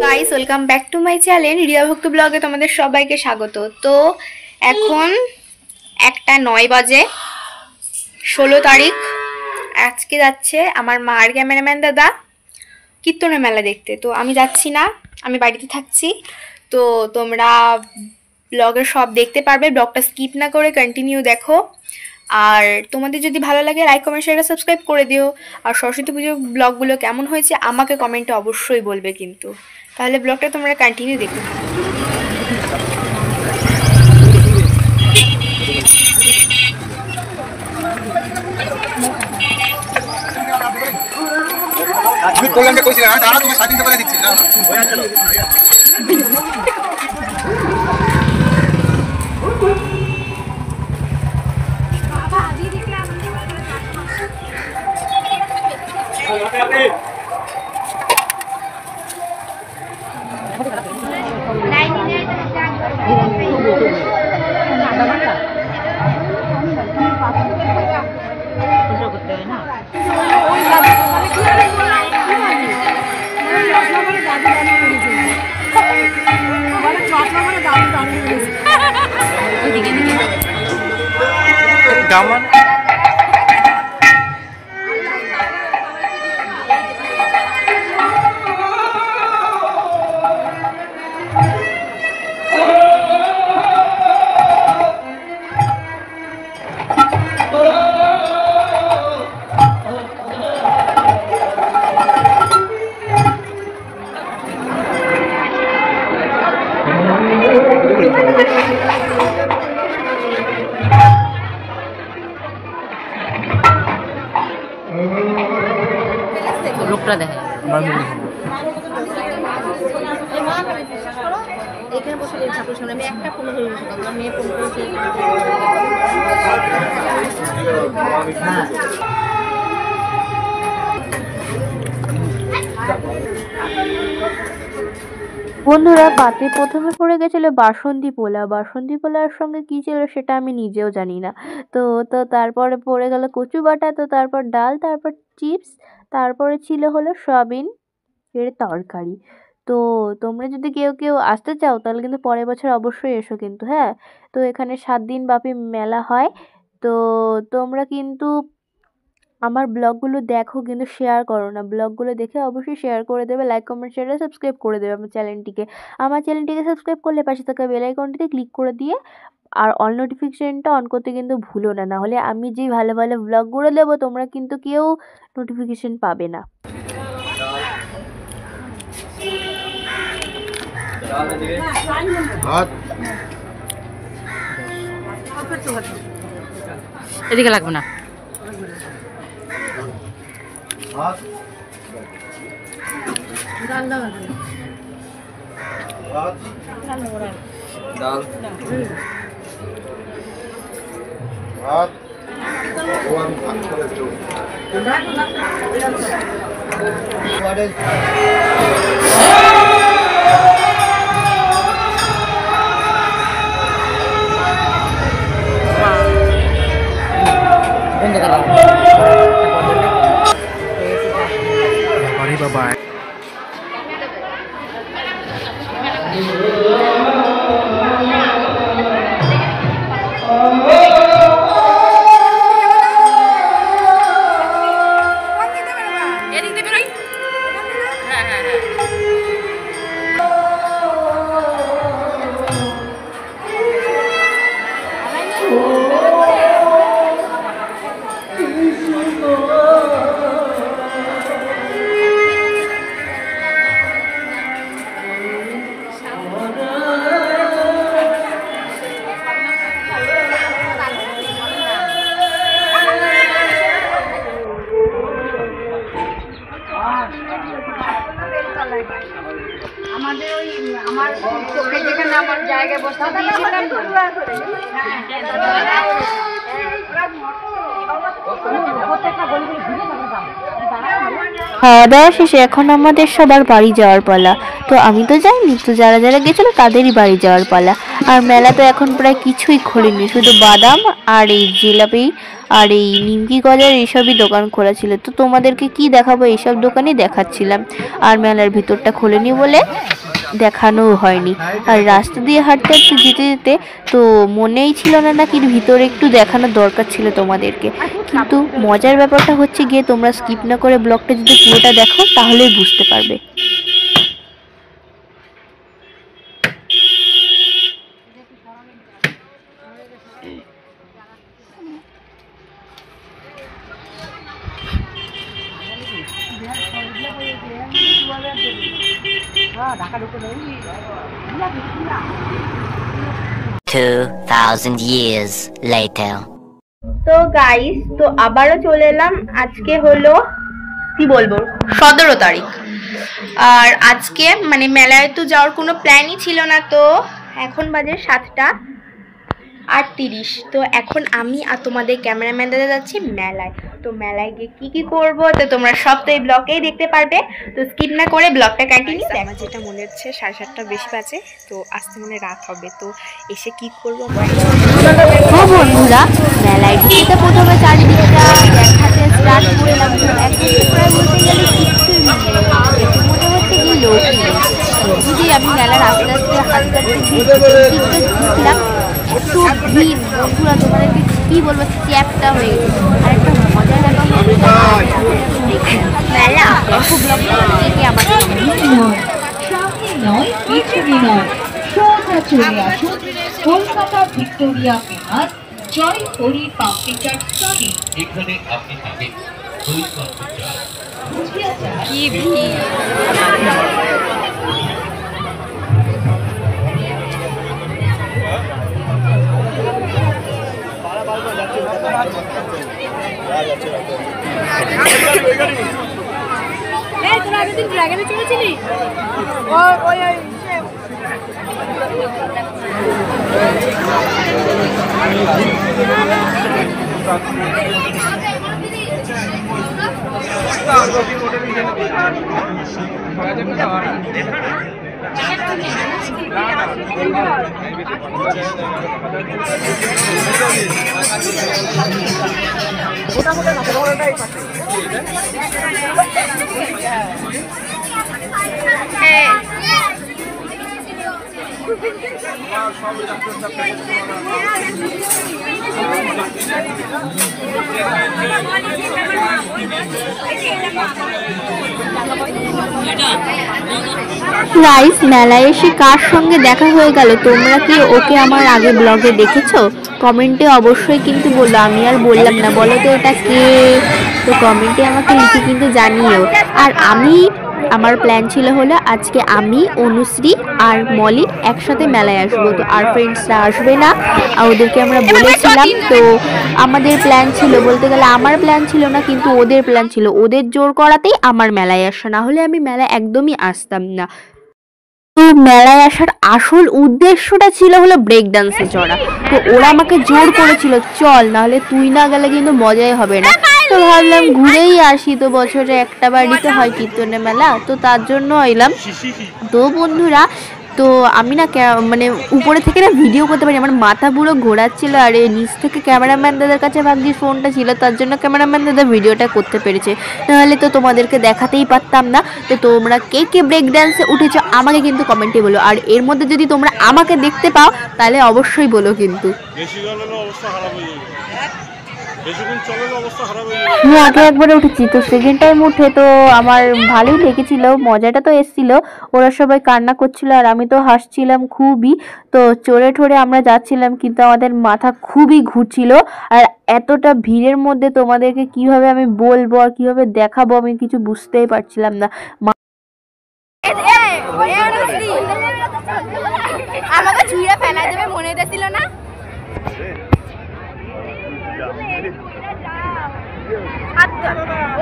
Guys, welcome back to my channel Riya ভক্ত ব্লগে তোমাদের সবাইকে স্বাগত। তো এখন 1:09 বাজে, 16 তারিখ। আজকে যাচ্ছে আমার মার ক্যামেরাম্যান দাদা কীর্তনের মেলা দেখতে। তো আমি যাচ্ছি না, আমি বাড়িতে থাকছি। তো তোমরা ব্লগের সব দেখতে পারবে, ব্লগটা স্কিপ না করে কন্টিনিউ দেখো। আর তোমাদের যদি ভালো লাগে লাইক কমেন্ট শেয়ার সাবস্ক্রাইব করে দিও। আর সরস্বতী পুজোর ব্লগগুলো কেমন হয়েছে আমাকে কমেন্টে অবশ্যই বলবে কিন্তু। তাহলে ব্লগটা তোমরা কন্টিনিউ দেখো। আমি কল্যাণকে কইছিলাম দাঁড়া তোমার স্বাধীনতা বলে দিচ্ছি না লোকটা দেখে এখানে বসে ঠাকুর সামনে আমি একটা ফোন ধরে আমার মেয়ে ফোন করেছে। বন্ধুরা, পাতে প্রথমে পড়ে গেছিল বাসন্তী পোলা। বাসন্তী পোলার সঙ্গে কি ছিল সেটা আমি নিজেও জানি না। তো তো তারপরে পড়ে গেল কচু বাটা, তো তারপর ডাল, তারপর চিপস, তারপরে ছিল হলো সয়াবিন এর তরকারি। তো তোমরা যদি কেউ কেউ আসতে চাও তাহলে কিন্তু পরের বছর অবশ্যই এসো কিন্তু, হ্যাঁ। তো এখানে 7 দিন ব্যাপী মেলা হয়। তো তোমরা কিন্তু আমার ব্লগগুলো দেখো, কিন্তু শেয়ার করো না। ব্লগগুলো দেখে অবশ্যই শেয়ার করে দেবে, লাইক কমেন্ট শেয়ার সাবস্ক্রাইব করে দেবে আমার চ্যানেলটিকে সাবস্ক্রাইব করলে পাশে থাকা বেল আইকনটিতে ক্লিক করে দিয়ে আর অল নোটিফিকেশনটা অন করতে কিন্তু ভুলো না, নাহলে আমি যে ভালো ভালো ব্লগগুলো দেবো তোমরা কিন্তু কেউ নোটিফিকেশন পাবে না। এদিকে লাগবে না। Bye-bye. আমাদের ওই আমার চোখে যেখানে আমার জায়গায় বসতে দিয়েছিলাম খাওয়া দাওয়া শেষে এখন আমাদের সবার বাড়ি যাওয়ার পালা। তো আমি তো যাইনি, তো যারা যারা গেছিলো তাদেরই বাড়ি যাওয়ার পালা। আর মেলা তো এখন প্রায় কিছুই খোলেনি, শুধু বাদাম আর এই জিলাপি আর এই নিমকি গজার এইসবই দোকান খোলা ছিল। তো তোমাদেরকে কি দেখাবো, এইসব দোকানই দেখাচ্ছিলাম। আর মেলার ভিতরটা খোলেনি বলে দেখানোও হয়নি। আর রাস্তা দিয়ে হাঁটতে হাঁটতে যেতে যেতে তো মনেই ছিল না নাকি ভিতরে একটু দেখানোর দরকার ছিল তোমাদেরকে। কিন্তু মজার ব্যাপারটা হচ্ছে গিয়ে তোমরা স্কিপ না করে ব্লগটা যদি পুরোটা দেখো তাহলেই বুঝতে পারবে। years later. তো গাইস, তো আবারও চলে এলাম। আজকে হলো কি বলবো 17 তারিখ। আর আজকে মানে মেলায় তো যাওয়ার কোনো প্ল্যানই ছিল না। তো এখন বাজে 7:38। তো এখন আমি আর তোমাদের ক্যামেরাম্যান দাদা যাচ্ছি মেলায়। তো মেলায় গিয়ে কি করবো তো তোমরা সব তো এই ব্লগেই দেখতে পারবে। তো স্কিপ না করে ব্লগটা কন্টিনিউ। আমার যেটা মনে হচ্ছে 7:30 বেশি বাজে, তো আসতে মনে রাত হবে। তো এসে কি করবো বন্ধুরা, মেলায় ঢুকে প্রথমে চারিদিকটা দেখাতে স্টার্ট করলাম। তো এখন প্রায় বলতে গেলে কিচ্ছুই মনে হচ্ছে কি লোকই নেই। যদি আমি মেলার আস্তে আস্তে ঢুকলাম, এত ভিড় বন্ধুরা, তোমাদেরকে কি বলবো, চ্যাপটা হয়ে গেছে। আর একটা মজার ব্যাপার মেলা খুব দেখে আমাকে কলকাতা ভিক্টোরিয়া মেলার জয় হরি পাপড়ি চাট স্টলে। এখানে আপনি পাবেন দই পাপড়ি চাট, ভুজিয়া চাট, কি ভিড়। তোরা আগের দিন ড্রাগনে চলেছিলি? গাইস, মেলায় এসে কার সঙ্গে দেখা হয়ে গেল, তোমরা কি ওকে আমার আগে ব্লগে দেখেছো? কমেন্টে অবশ্যই কিন্তু বললো, আমি আর বললাম না, বলো তো এটা কে। তো কমেন্টে আমাকে লিখে কিন্তু জানিও। আর আমার প্ল্যান ছিল হলো আজকে আমি, অনুশ্রী আর মলি একসাথে মেলায় আসবো। তো আর ফ্রেন্ডসরা আসবে না, আর ওদেরকে আমরা বলেছিলাম। তো আমাদের প্ল্যান ছিল, বলতে গেলে আমার প্ল্যান ছিল না, কিন্তু ওদের প্ল্যান ছিল। ওদের জোর করাতেই আমার মেলায় আসা, না হলে আমি মেলায় একদমই আসতাম না। তো মেলায় আসার আসল উদ্দেশ্যটা ছিল হলো ব্রেক ডান্সে চড়া। তো ওরা আমাকে জোর করেছিল, চল, নাহলে তুই না গেলে কিন্তু মজাই হবে না। তো ভাবলাম ঘুরেই আসি, তো বছরে একটা বাড়িতে হয় কীর্তনের মেলা, তো তার জন্য এলাম। তো বন্ধুরা, তো আমি না মানে উপরে থেকে না ভিডিও করতে পারি, আমার মাথা পুরো ঘোরাচ্ছিল। আর নিচ থেকে ক্যামেরাম্যান দাদার কাছে ভাগ্যিস ফোনটা ছিল, তার জন্য ক্যামেরাম্যান দাদা ভিডিওটা করতে পেরেছে, নাহলে তো তোমাদেরকে দেখাতেই পারতাম না। তো তোমরা কে কে ব্রেক ডান্সে উঠেছো আমাকে কিন্তু কমেন্টে বলো। আর এর মধ্যে যদি তোমরা আমাকে দেখতে পাও তাহলে অবশ্যই বলো কিন্তু। আমি আগে একবারে উঠেছি, তো সেকেন্ড টাইম উঠে তো আমার ভালোই লেগেছিল, মজাটা তো এসেছিল। ওরা সবাই কান্না করছিল আর আমি তো হাসছিলাম খুবই। তো চড়ে ঠোরে আমরা যাচ্ছিলাম, কিন্তু আমাদের মাথা খুবই ঘুরছিল। আর এতটা ভিড়ের মধ্যে তোমাদেরকে কিভাবে আমি বলবো আর কিভাবে দেখাবো আমি কিছু বুঝতেই পারছিলাম না। আমাকে ছুঁড়ে ফেলা দেবে মনে দিছিল না।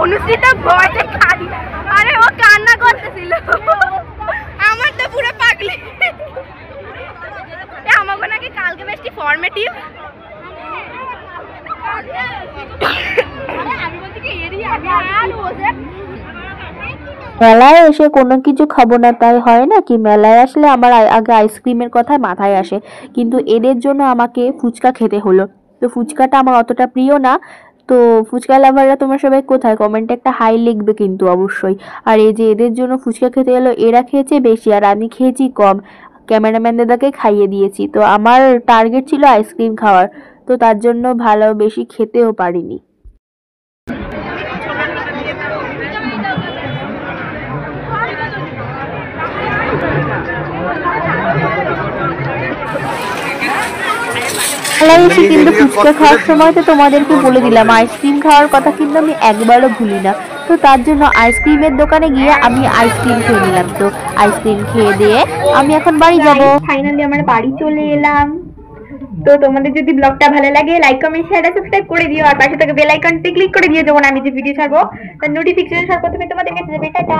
অনুষ্ঠিত ভয়তে খালি, আরে ও কান্না করতেছিল, আমার তো পুরো পাগলি। আমাকে নাকি কালকে বেশি ফরমেটিভ। মেলায় এসে কোনো কিছু খাবো না তাই হয় না কি? মেলায় আসলে আমার আগে আইসক্রিমের কথা মাথায় আসে, কিন্তু এদের জন্য আমাকে ফুচকা খেতে হলো। তো ফুচকাটা আমার অতটা প্রিয় না। তো ফুচকা লাভাররা তোমরা সবাই কোথায়? কমেন্টে একটা হাই লিখবে কিন্তু অবশ্যই। আর এই যে এদের জন্য ফুচকা খেতে এলো, এরা খেয়েছে বেশি আর আমি খেয়েছি কম। ক্যামেরাম্যান দাদাকে খাইয়ে দিয়েছি। তো আমার টার্গেট ছিল আইসক্রিম খাওয়ার, তো তার জন্য ভালো বেশি খেতেও পারিনি। মেলায় এসে কিন্তু ফুচকা খাওয়ার সময় তো তোমাদেরকে বলে দিলাম আইসক্রিম খাওয়ার কথা কিন্তু আমি একবারও ভুলি না। তো তার জন্য আইসক্রিমের দোকানে গিয়ে আমি আইসক্রিম খেয়ে নিলাম। তো আইসক্রিম খেয়ে দিয়ে আমি এখন বাড়ি যাব। ফাইনালি আমার বাড়ি চলে এলাম। তো তোমাদের যদি ব্লগটা ভালো লাগে লাইক কমেন্ট শেয়ার আর সাবস্ক্রাইব করে দিও, আর পাশে থাকা বেল আইকনটি ক্লিক করে দিও যখন আমি যে ভিডিও ছাড়বো তার নোটিফিকেশন সর্বপ্রথমে তোমাদের কাছে যাবে। টাটা।